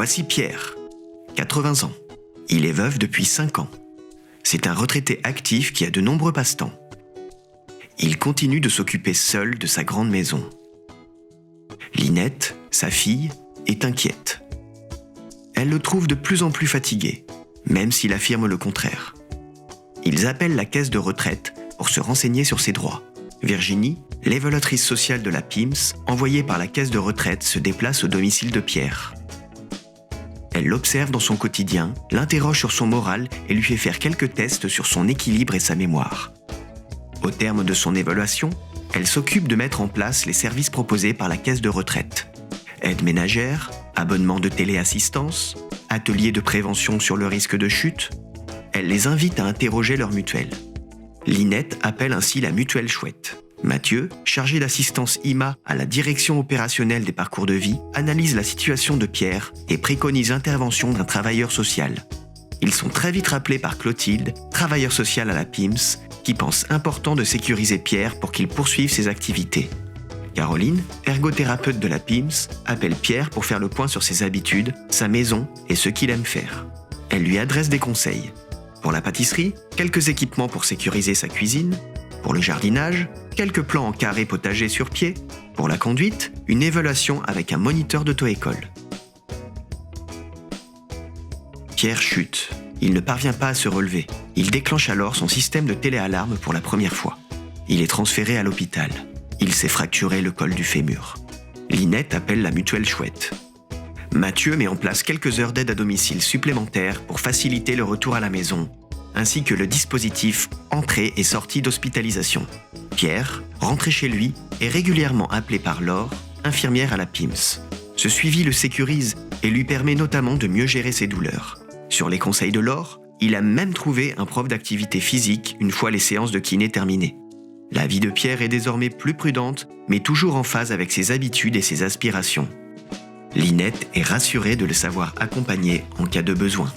Voici Pierre, 80 ans. Il est veuf depuis 5 ans. C'est un retraité actif qui a de nombreux passe-temps. Il continue de s'occuper seul de sa grande maison. Linette, sa fille, est inquiète. Elle le trouve de plus en plus fatigué, même s'il affirme le contraire. Ils appellent la caisse de retraite pour se renseigner sur ses droits. Virginie, l'évaluatrice sociale de la PIMS, envoyée par la caisse de retraite, se déplace au domicile de Pierre. Elle l'observe dans son quotidien, l'interroge sur son moral et lui fait faire quelques tests sur son équilibre et sa mémoire. Au terme de son évaluation, elle s'occupe de mettre en place les services proposés par la caisse de retraite. Aide ménagère, abonnement de téléassistance, atelier de prévention sur le risque de chute. Elle les invite à interroger leur mutuelle. Linette appelle ainsi la mutuelle chouette. Mathieu, chargé d'assistance IMA à la direction opérationnelle des parcours de vie, analyse la situation de Pierre et préconise l'intervention d'un travailleur social. Ils sont très vite rappelés par Clotilde, travailleur social à la PIMS, qui pense important de sécuriser Pierre pour qu'il poursuive ses activités. Caroline, ergothérapeute de la PIMS, appelle Pierre pour faire le point sur ses habitudes, sa maison et ce qu'il aime faire. Elle lui adresse des conseils. Pour la pâtisserie, quelques équipements pour sécuriser sa cuisine. Pour le jardinage, quelques plans en carré potager sur pied. Pour la conduite, une évaluation avec un moniteur d'auto-école. Pierre chute. Il ne parvient pas à se relever. Il déclenche alors son système de téléalarme pour la première fois. Il est transféré à l'hôpital. Il s'est fracturé le col du fémur. Linette appelle la mutuelle chouette. Mathieu met en place quelques heures d'aide à domicile supplémentaires pour faciliter le retour à la maison, ainsi que le dispositif entrée et sortie d'hospitalisation. Pierre, rentré chez lui, est régulièrement appelé par Laure, infirmière à la PIMS. Ce suivi le sécurise et lui permet notamment de mieux gérer ses douleurs. Sur les conseils de Laure, il a même trouvé un prof d'activité physique une fois les séances de kiné terminées. La vie de Pierre est désormais plus prudente, mais toujours en phase avec ses habitudes et ses aspirations. Linette est rassurée de le savoir accompagné en cas de besoin.